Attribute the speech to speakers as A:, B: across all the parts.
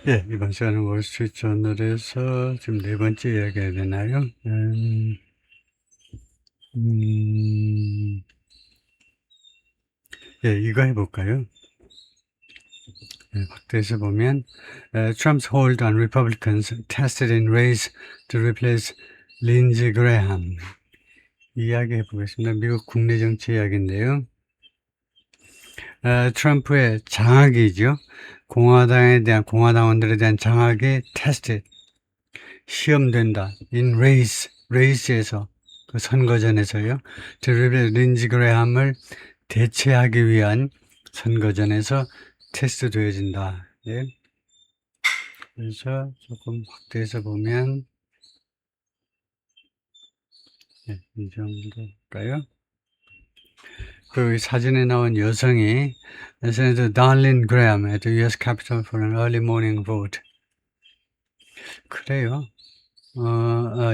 A: 예, 이번 시간은 월스트리트 저널에서 지금 네 번째 이야기가 되나요? 예, 이거 해볼까요? 예, 확대해서 보면, Trump's hold on Republicans tested in race to replace Lindsey Graham. 이야기 해보겠습니다. 미국 국내 정치 이야기인데요. 트럼프의 장악이죠. 공화당원들에 대한 장악이 테스트, 시험된다. in race에서, 그 선거전에서요. 린지 그레함을 대체하기 위한 선거전에서 테스트 되어진다. 예. 그래서 조금 확대해서 보면, 예, 이 정도일까요? 그 사진에 나온 여성이, Senator Darlene Graham at the U.S. Capitol for an early morning vote. 그래요.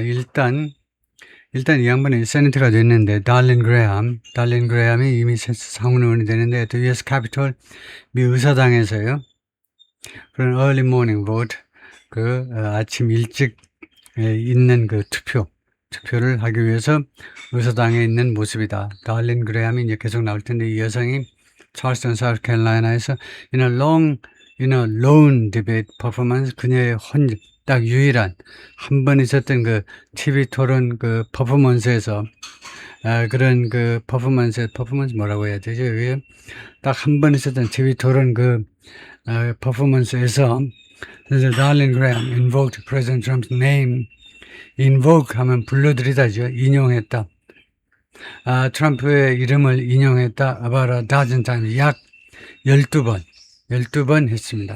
A: 일단 이 양반이 세네터가 됐는데, 달린 그레함이 이미 상원의원이 되는데, 또 US 캐피톨, 미 의사당에서요. 그런 early morning vote, 아침 일찍 있는 그 투표를 하기 위해서 의사당에 있는 모습이다. 달린 그레함이 이제 계속 나올 텐데, 이 여성이 찰스턴, 사우스캐롤라이나에서 in a lone debate performance, 그녀의 딱 유일한 한 번 있었던 그 TV 토론 그 퍼포먼스에서 그런 그 퍼포먼스 뭐라고 해야 되죠? 이게 딱 한 번 있었던 TV 토론 퍼포먼스에서 달린 그레함 invoked President Trump's name. invoke 하면 불러들이다죠. 인용했다. 트럼프의 이름을 인용했다. about a dozen times, 약 12번 했습니다.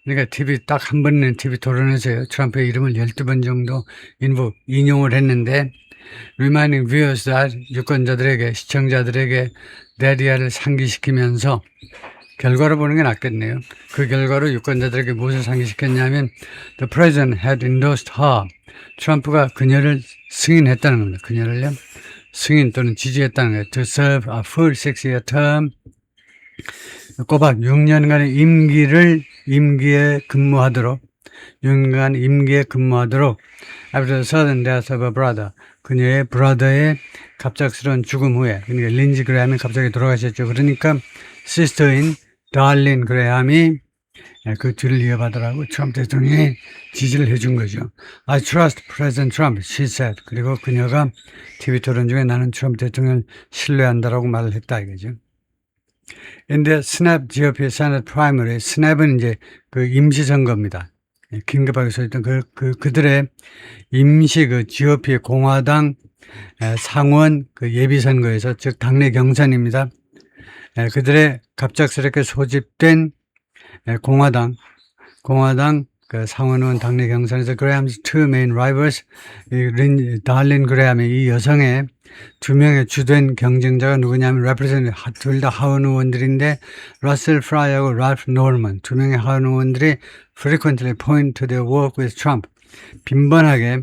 A: 그러니까 딱 한 번은 TV 토론에서요. 트럼프의 이름을 12번 정도 인용을 했는데, reminding viewers that, 유권자들에게, 시청자들에게 데리아를 상기시키면서, 결과로 보는 게 낫겠네요. 그 결과로 유권자들에게 무엇을 상기시켰냐면, the president had endorsed her. 트럼프가 그녀를 승인했다는 겁니다. 그녀를요. 승인 또는 지지했다는 거예요. to serve a full 6-year term. 꼬박 6년간의 임기에 근무하도록 after the sudden death of a brother, 그녀의 브라더의 갑작스러운 죽음 후에, 그러니까 린지 그레함이 갑자기 돌아가셨죠. 그러니까 시스터인 달린 그레함이 그 뒤를 이어받으라고 트럼프 대통령이 지지를 해준 거죠. I trust President Trump, she said. 그리고 그녀가 TV 토론 중에 나는 트럼프 대통령을 신뢰한다라고 말을 했다 이거죠. In the snap GOP Senate primary, snap은 이제 그 임시선거입니다. 긴급하게 소집된 그들의 임시 GOP 공화당 상원 예비선거에서, 즉 당내 경선입니다. 그들의 갑작스럽게 소집된 공화당 상원의원 당내 경선에서 그레함's two main rivals, 달린 그레함의 이 여성의 두 명의 주된 경쟁자가 누구냐면 둘 다 하원 의원들인데 러셀 프라이하고 랄프 노먼, 두 명의 하원 의원들이 frequently point to their work with Trump, 빈번하게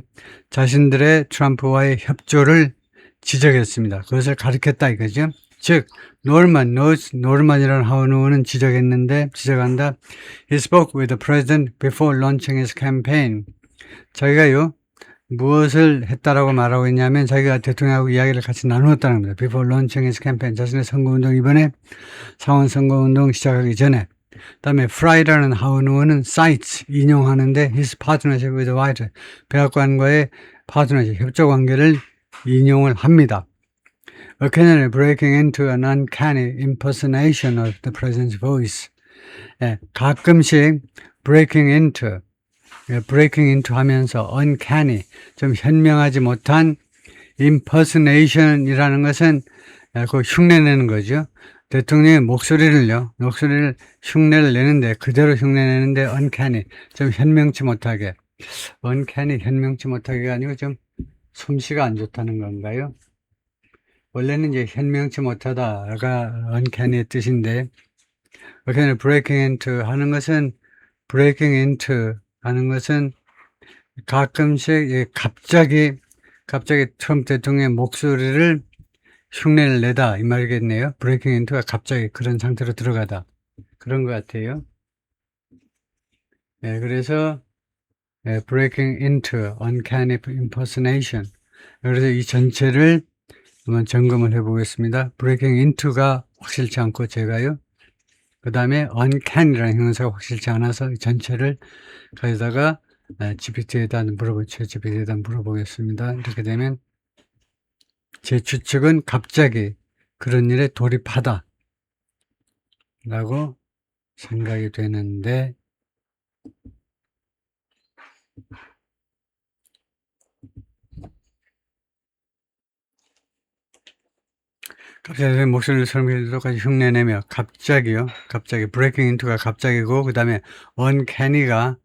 A: 자신들의 트럼프와의 협조를 지적했습니다. 그것을 가리켰다 이거죠. 즉 노르만이라는 하원 의원은 지적한다. He spoke with the president before launching his campaign. 자기가요 무엇을 했다라고 말하고 있냐면, 자기가 대통령하고 이야기를 같이 나누었다는 겁니다. Before launching his campaign, 자신의 선거운동, 이번에 상원 선거운동 시작하기 전에. 그다음에 Fry라는 하원 의원은 cites, 인용하는데 his partnership with the White House, 백악관과의 파트너십, 협조 관계를 인용을 합니다. Occasionally breaking into an uncanny impersonation of the president's voice. 가끔씩 breaking into 하면서 uncanny, 좀 현명하지 못한 impersonation이라는 것은 그 흉내내는 거죠. 대통령의 목소리를 흉내를 내는데, 그대로 흉내내는데 uncanny, 좀 현명치 못하게. uncanny, 현명치 못하게가 아니고 좀 솜씨가 안 좋다는 건가요? 원래는 이제 현명치 못하다가 uncanny의 뜻인데, breaking into 하는 것은 가끔씩 갑자기 트럼프 대통령의 목소리를 흉내를 내다 이 말이겠네요. breaking into가 갑자기 그런 상태로 들어가다, 그런 것 같아요. 그래서 breaking into uncanny impersonation. 그래서 이 전체를 한번 점검을 해보겠습니다. breaking into가 확실치 않고 제가요. 그 다음에 uncanny라는 형용사가 확실치 않아서 이 전체를 가져다가 GPT에다 ChatGPT에다 물어보겠습니다. 이렇게 되면 제 추측은 갑자기 그런 일에 돌입하다 라고 생각이 되는데 갑자기 목소리를 설명해도까지 흉내내며 갑자기 breaking into가 갑자기고 그 다음에 uncanny가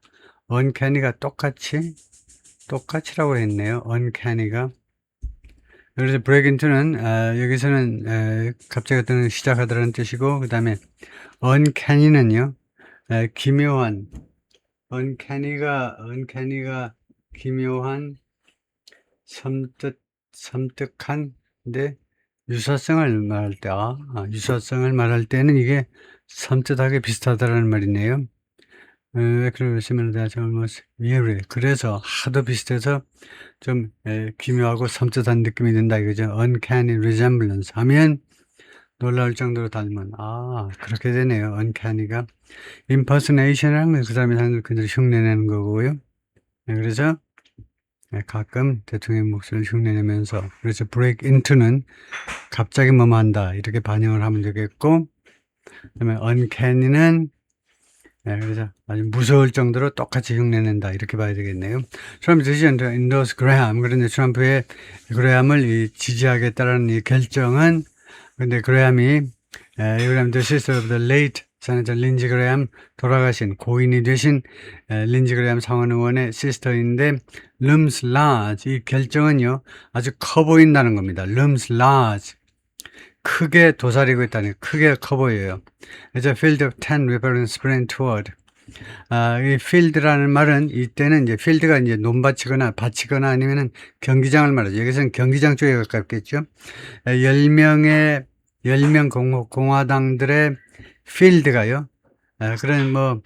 A: 똑같이라고 했네요. uncanny가 그래서 break into는 여기서는 갑자기 어떤 시작하다라는 뜻이고 그 다음에 uncanny는요 기묘한 uncanny가 기묘한 섬뜩한데 유사성을 말할 때 유사성을 말할 때는 이게 섬뜩하게 비슷하다라는 말이네요. 그러시면 그래서 하도 비슷해서 좀 기묘하고 섬뜩한 느낌이 든다 이거죠. uncanny resemblance 하면 놀라울 정도로 닮은 그렇게 되네요. uncanny가 impersonation을 하면 그 사람이 하는 그대로 흉내내는 거고요. 그래서 가끔 대통령 목소리를 흉내내면서 그래서 break into는 갑자기 뭐뭐 한다 이렇게 반영을 하면 되겠고 그다음에 uncanny는 그래서 아주 무서울 정도로 똑같이 흉내낸다 이렇게 봐야 되겠네요. 트럼프 decision to endorse Graham 그런데 트럼프의 그레함을 지지하겠다라는 이 결정은 근데 그레함이 the sister of the late Senator 린지 그레함 돌아가신 고인이 되신 린지 그레함 상원 의원의 sister인데 looms large 이 결정은요 아주 커 보인다는 겁니다. looms large 크게 도사리고 있다니 크게 커 보여요. It's a field of 10 Republicans sprint toward. 이 field라는 말은 이때는 이제 field가 이제 논밭이거나 밭이거나 아니면은 경기장을 말하죠. 여기서는 경기장 쪽에 가깝겠죠. 10명 공화당들의 field가요. 그런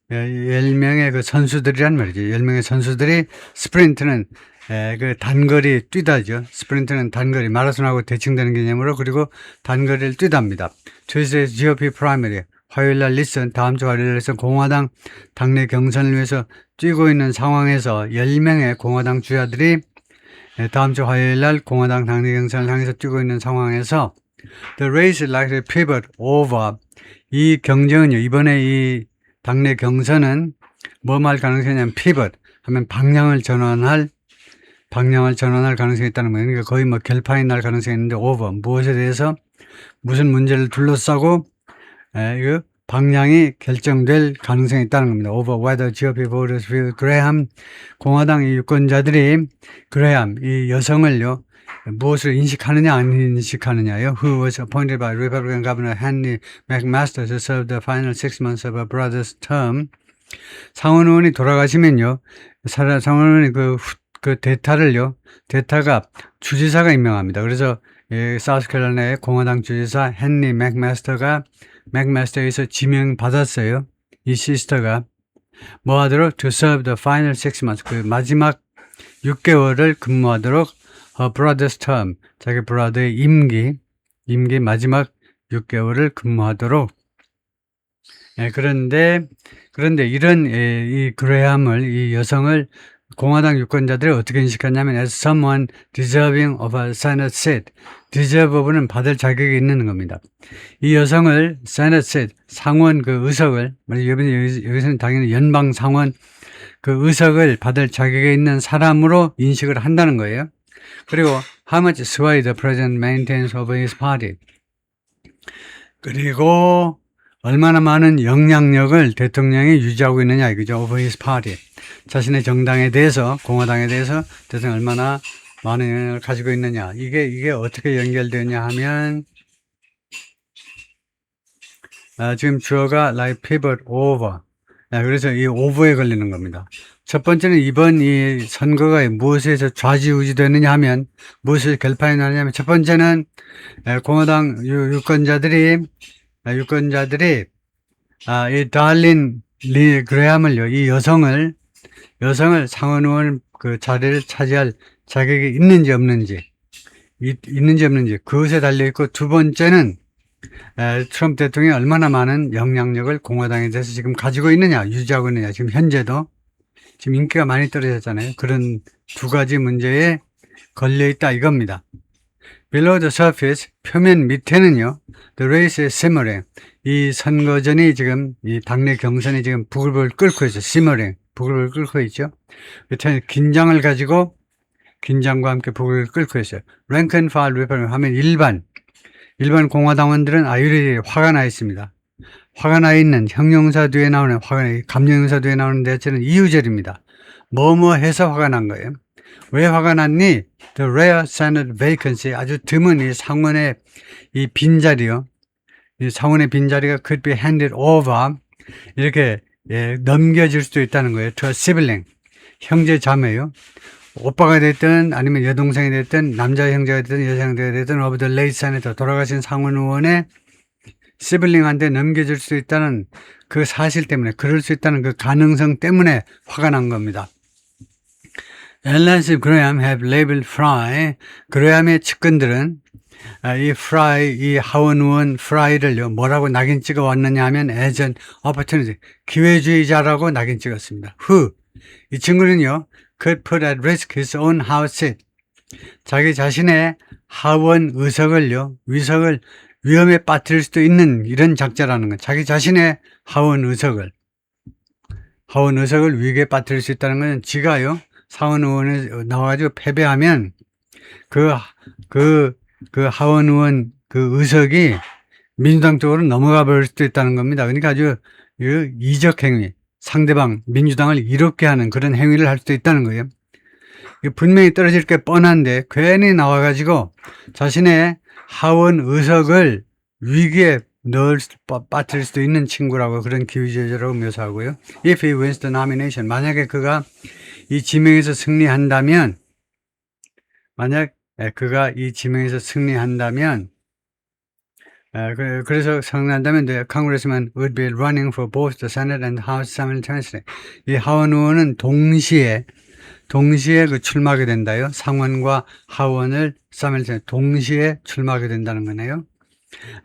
A: 10명의 그 선수들이란 말이죠. 10명의 선수들이 스프린트는 그 단거리 뛰다죠. 스프린트는 단거리, 마라톤하고 대칭되는 개념으로 그리고 단거리를 뛰답니다. Tuesday GOP primary 화요일날 다음 주 화요일에서 공화당 당내 경선을 위해서 뛰고 있는 상황에서 10명의 공화당 주자들이 다음 주 화요일날 공화당 당내 경선을 향해서 뛰고 있는 상황에서 The race is likely to pivot over 이 경쟁은요. 이번에 이 당내 경선은 뭐 말 가능성이냐면 pivot 하면 방향을 전환할 가능성이 있다는 거예요. 그러니까 거의 결판이 날 가능성이 있는데 over 무엇에 대해서 무슨 문제를 둘러싸고 이 방향이 결정될 가능성이 있다는 겁니다. over whether GOP voters view Graham 공화당 유권자들이 그레함 이 여성을요 무엇을 인식하느냐 안 인식하느냐요. Who was appointed by Republican Governor Henry McMaster to serve the final 6 months of her brother's term. 상원 의원이 돌아가시면요 상원 의원이 그 대타가 주지사가 임명합니다. 그래서 사우스캐롤라이나의 공화당 주지사 헨리 맥마스터에서 지명받았어요. 이 시스터가 뭐 하도록 to serve the final 6 months 그 마지막 6개월을 근무하도록 her brother's term 자기 브라더의 임기 마지막 6개월을 근무하도록 그런데 이런 이 그레함을 이 여성을 공화당 유권자들이 어떻게 인식하냐면 as someone deserving of a Senate seat. deserve는 받을 자격이 있는 겁니다. 이 여성을 Senate seat, 상원 그 의석을 여기서는 당연히 연방 상원 그 의석을 받을 자격이 있는 사람으로 인식을 한다는 거예요. 그리고 how much sway the president maintains over his party. 그리고 얼마나 많은 영향력을 대통령이 유지하고 있느냐 이거죠. over his party. 자신의 정당에 대해서 공화당에 대해서 대통령이 얼마나 많은 영향력을 가지고 있느냐. 이게 어떻게 연결되냐 하면 지금 주어가 like pivot over. 그래서 이 over에 걸리는 겁니다. 첫 번째는 이번 이 선거가 무엇에서 좌지우지 되느냐 하면 무엇을 결판이 나느냐면 첫 번째는 공화당 유권자들이 이 달린 그레함을요, 이 여성을 상원 의원 그 자리를 차지할 자격이 있는지 없는지, 그것에 달려있고, 두 번째는, 트럼프 대통령이 얼마나 많은 영향력을 공화당에 대해서 지금 가지고 있느냐, 유지하고 있느냐, 지금 현재도, 지금 인기가 많이 떨어졌잖아요. 그런 두 가지 문제에 걸려있다 이겁니다. Below the surface, 표면 밑에는요, the race is simmering. 이 선거전이 지금, 이 당내 경선이 지금 부글부글 끓고 있어요. simmering. 부글부글 끓고 있죠. 긴장을 가지고, 긴장과 함께 부글부글 끓고 있어요. rank and file Republican 하면 일반 공화당원들은 아유리 화가 나 있습니다. 화가 나 있는 형용사 뒤에 나오는 감정용사 뒤에 나오는 대체는 이유절입니다. 뭐뭐 해서 화가 난 거예요. 왜 화가 났니? The rare Senate vacancy, 아주 드문 이 상원의 이 빈자리요. 이 상원의 빈자리가 could be handed over, 이렇게 넘겨질 수도 있다는 거예요. To a sibling, 형제 자매요. 오빠가 됐든 아니면 여동생이 됐든 남자 형제가 됐든 여자 형제가 됐든 of the late senator, 돌아가신 상원 의원의 시블링한테 넘겨질 수 있다는 그 사실 때문에, 그럴 수 있다는 그 가능성 때문에 화가 난 겁니다. Unless Graham have labeled Fry, 그레함의 측근들은 이 Fry, 이 하원 의원 Fry를요, 뭐라고 낙인 찍어 왔느냐 하면 as an opportunity, 기회주의자라고 낙인 찍었습니다. Who, 이 친구는요, could put at risk his own house seat, 자기 자신의 하원 의석을요, 위석을 위험에 빠뜨릴 수도 있는 이런 작자라는 건, 자기 자신의 하원 의석을 위기에 빠뜨릴 수 있다는 건, 지가요, 상원 의원에 나와가지고 패배하면 그 하원 의원 그 의석이 민주당 쪽으로 넘어가 버릴 수도 있다는 겁니다. 그러니까 아주 이적 행위, 상대방 민주당을 이롭게 하는 그런 행위를 할 수도 있다는 거예요. 분명히 떨어질 게 뻔한데 괜히 나와가지고 자신의 하원 의석을 위기에 빠뜨릴 수도 있는 친구라고, 그런 기회주의자라고 묘사하고요. If he wins the nomination, 만약에 그가 이 지명에서 승리한다면, 그래서 승리한다면 the congressman would be running for both the Senate and House simultaneously. 이 하원 의원은 동시에 그 출마하게 된다요. 상원과 하원을 동시에 출마하게 된다는 거네요.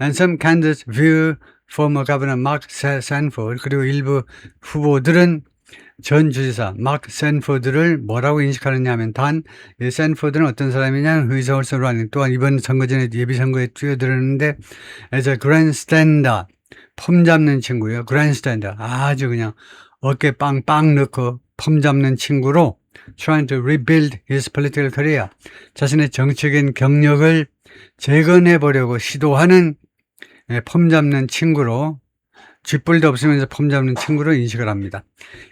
A: And some candidates view former governor Mark Sanford, 그리고 일부 후보들은 전 주지사 마크 샌포드를 뭐라고 인식하느냐 하면, 이 샌포드는 어떤 사람이냐면 의사홀서로 하는, 또한 이번 선거 전에 예비선거에 뛰어들었는데 as a grandstander, 폼 잡는 친구예요. grandstander, 아주 그냥 어깨 빵빵 넣고 폼 잡는 친구로 trying to rebuild his political career, 자신의 정치적인 경력을 재건해 보려고 시도하는 폼 잡는 친구로, 쥐뿔도 없으면서 폼 잡는 친구로 인식을 합니다.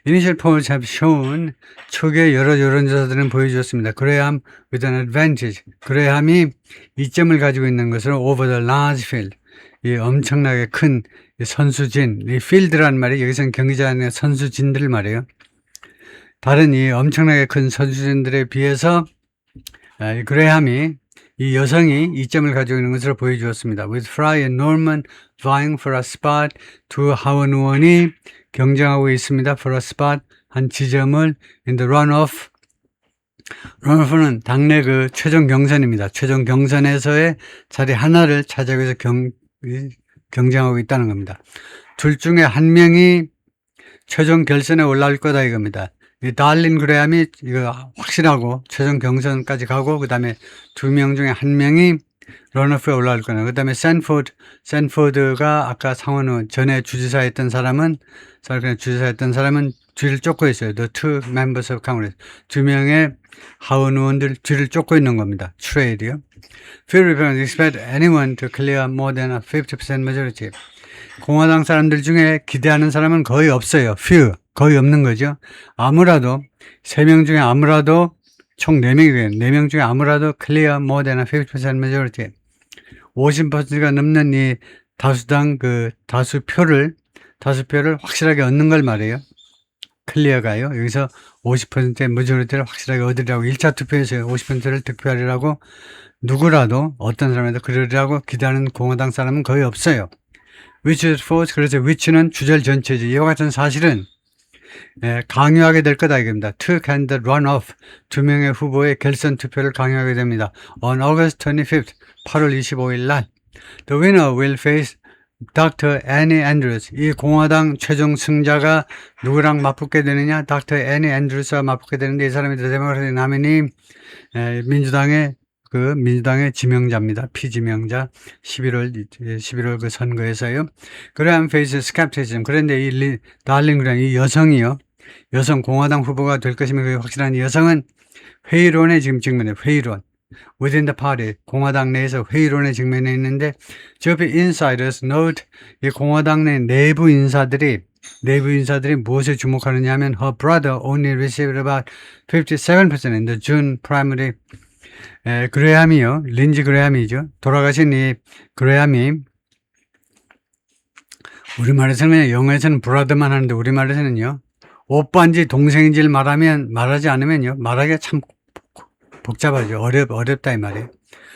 A: Initial polls have shown, 초기에 여러 여론조사들은 보여주었습니다. 그레함 with an advantage, 그레함이 이점을 가지고 있는 것으로 over the large field, 이 엄청나게 큰 선수진, 이 field라는 말이 여기서는 경기장 안에 선수진들 말이에요. 다른 이 엄청나게 큰 선수진들에 비해서 그레함이, 이 여성이 이점을 가지고 있는 것으로 보여주었습니다. With Fry and Norman vying for a spot, 두 하원 의원이 경쟁하고 있습니다. For a spot, 한 지점을 in the runoff. runoff는 당내 그 최종 경선입니다. 최종 경선에서의 자리 하나를 차지하기 위해서 경쟁하고 있다는 겁니다. 둘 중에 한 명이 최종 결선에 올라올 거다 이겁니다. 이 달린 그레함이 이거 확실하고 최종 경선까지 가고, 그 다음에 두 명 중에 한 명이 런오프에 올라올 거예요. 그 다음에 샌포드가 아까 상원 전에 주지사였던 사람은 뒤를 쫓고 있어요. The two members of Congress. 두 명의 하원 의원들 뒤를 쫓고 있는 겁니다. 트레이드요. Few Republicans expect anyone to clear more than a 50% majority. 공화당 사람들 중에 기대하는 사람은 거의 없어요. few, 거의 없는 거죠. 아무라도 3명 중에 아무라도 총 4명이에요. 4명 중에 아무라도 clear more than a 50% majority, 50%가 넘는 이 다수당 그 다수표를 확실하게 얻는 걸 말해요. 클리어가요. 여기서 50%의 majority를 확실하게 얻으려고, 1차 투표에서 50%를 득표하리라고 누구라도, 어떤 사람이라도 그러리라고 기대하는 공화당 사람은 거의 없어요. which is false. 그래서 which는 주절 전체지. 이와 같은 사실은 강요하게 될 거다 이겁니다. To candidate runoff. 2명의 후보의 결선 투표를 강요하게 됩니다. On August 25th. 8월 25일 날. The winner will face Dr. Annie Andrews. 이 공화당 최종 승자가 누구랑 맞붙게 되느냐? Dr. Annie Andrews와 맞붙게 되는데 이 사람이 데모크라틱 나미니 민주당의 지명자입니다. 피지명자 11월 그 선거에서요. 그레함 페이스 스캡티즘. 그런데 이 달린 그레함 이 여성이요. 여성 공화당 후보가 될 것이면 그게 확실한 이 여성은 회의론에 지금 직면해. 회의론. Within the party. 공화당 내에서 회의론에 직면해 있는데 저피 insiders note 이 공화당 내 내부 인사들이 무엇에 주목하느냐 하면 her brother only received about 57% in the June primary. 그레함이요. 린지 그레함이죠. 돌아가신 이 그레함이 우리말에서는 영어에서는 브라더만 하는데 우리말에서는요. 오빠인지 동생인지를 말하지 않으면요. 말하기가 참 복잡하죠. 어렵다 이 말이에요.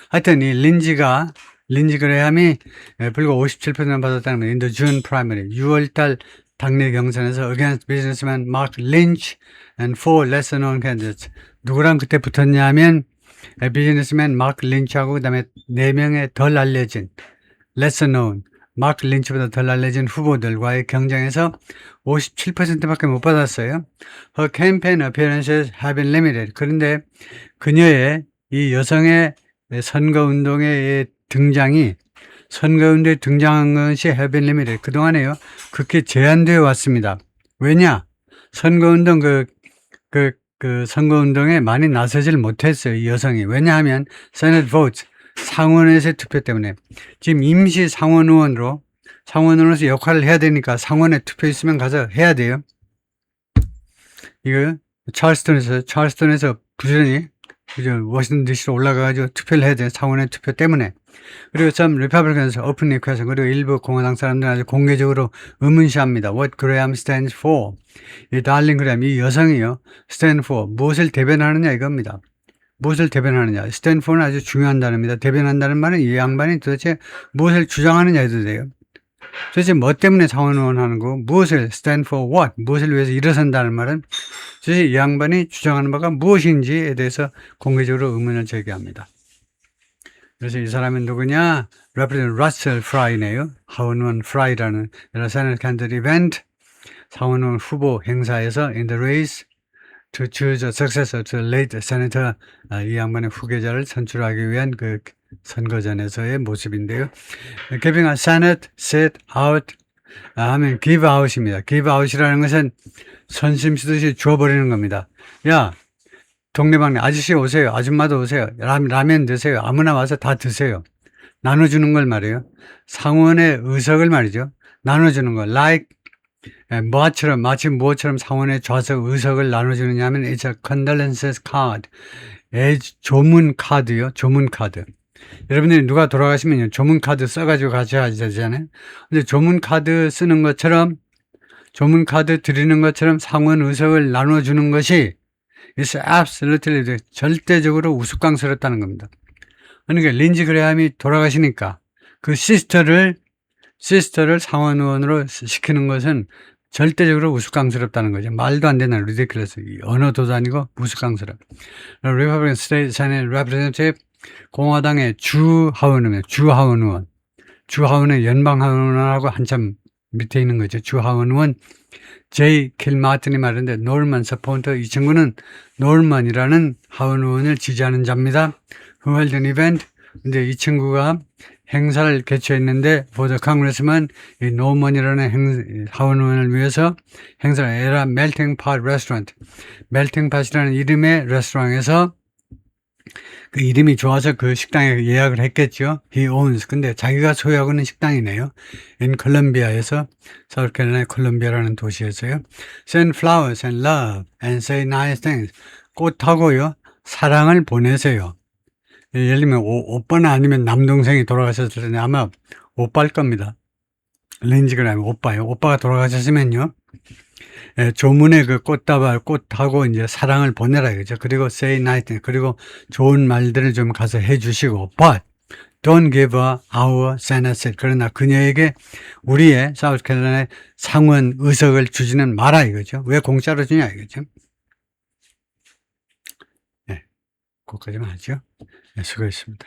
A: 하여튼 이 린지 그레함이 불과 57%만 받았다는 거예요. In the June primary. 6월달 당내 경선에서 against businessman Mark Lynch and four lesser known candidates. 누구랑 그때 붙었냐 하면 비즈니스맨 마크 린치하고 그 다음에 4명의 덜 알려진 lesser known 마크 린치보다 덜 알려진 후보들과의 경쟁에서 57%밖에 못 받았어요. Her campaign appearances have been limited. 그런데 그녀의 이 여성의 선거운동의 선거운동에 등장한 것이 have been limited. 그동안에요. 그렇게 제한되어 왔습니다. 왜냐? 선거운동 선거운동에 많이 나서질 못했어요. 이 여성이. 왜냐하면 Senate votes, 상원에서의 투표 때문에. 지금 임시 상원의원으로서 역할을 해야 되니까 상원에 투표 있으면 가서 해야 돼요. 이거 찰스턴에서 부지런히 워싱턴 DC로 올라가가지고 투표를 해야 돼요. 상원의 투표 때문에. 그리고 좀 리퍼블리칸에서 오픈 리퀘스트 그리고 일부 공화당 사람들은 아주 공개적으로 의문시합니다. What Graham stands for. 이 달린 그레함, 이 여성이요. stand for. 무엇을 대변하느냐 이겁니다. 무엇을 대변하느냐. stand for는 아주 중요한 단어입니다. 대변한다는 말은 이 양반이 도대체 무엇을 주장하느냐 해도 돼요. 도대체 뭐 때문에 상원의원 하는 거, 무엇을 stand for what, 무엇을 위해서 일어선다는 말은 도대체 이 양반이 주장하는 바가 무엇인지에 대해서 공개적으로 의문을 제기합니다. 그래서 이 사람은 누구냐? Representative Russell Fry네요. 하원의원 프라이라는 Senate candidate event, 상원의원 후보 행사에서 in the race to choose a successor to late senator, 이 양반의 후계자를 선출하기 위한 그 선거전에서의 모습인데요. Giving a Senate seat out 하면 give out입니다. give out이라는 것은 선심 쓰듯이 줘버리는 겁니다. 야, 동네방네 아저씨 오세요. 아줌마도 오세요. 라면 드세요. 아무나 와서 다 드세요. 나눠주는 걸 말이에요. 상원의 의석을 말이죠. 나눠주는 거. Like 마치 무엇처럼 상원의 좌석 의석을 나눠주느냐 하면 it's a condolences card. 조문 카드요. 조문 카드. 여러분들이 누가 돌아가시면 조문 카드 써가지고 가셔야 되잖아요. 근데 조문 카드 쓰는 것처럼 조문 카드 드리는 것처럼 상원 의석을 나눠주는 것이 It's absolutely 절대적으로 우스꽝스럽다는 겁니다. 그러니까 린지 그레함이 돌아가시니까 그 시스터를 상원의원으로 시키는 것은 절대적으로 우스꽝스럽다는 거죠. 말도 안 되는 ridiculous. 언어도도 아니고 우스꽝스럽. Republican State Senate Representative 공화당의 주하원의원. 주하원의 연방하원의원하고 한참 밑에 있는 거죠. 주하원의원 제이 킬마틴이 말했는데 노르만 서포터 이 친구는 노르만이라는 하원의원을 지지하는 자입니다. Who held an event. 근데 이 친구가 행사를 개최했는데 for the congressman 이 노먼이라는 하원의원을 위해서 행사를 에라 멜팅 팟 레스토랑트 멜팅 팟이라는 이름의 레스토랑에서 그 이름이 좋아서 그 식당에 예약을 했겠죠. He owns. 근데 자기가 소유하고 있는 식당이네요. In 콜롬비아에서, 사우스캐롤라이나 콜롬비아라는 도시에서요. Send flowers and love and say nice things. 꽃하고요. 사랑을 보내세요. 예를 들면 오빠나 아니면 남동생이 돌아가셨을 때는 아마 오빠일 겁니다. 린지 그레함 오빠요. 오빠가 돌아가셨으면요. 조문에 그 꽃하고 이제 사랑을 보내라 이거죠. 그리고 say nice things. 그리고 좋은 말들을 좀 가서 해주시고, but don't give her our Senate seat. 그러나 그녀에게 우리의 사우스캐롤라이나의 상원 의석을 주지는 마라 이거죠. 왜 공짜로 주냐 이거죠. 네, 거기까지만 하죠. 네, 수고했습니다.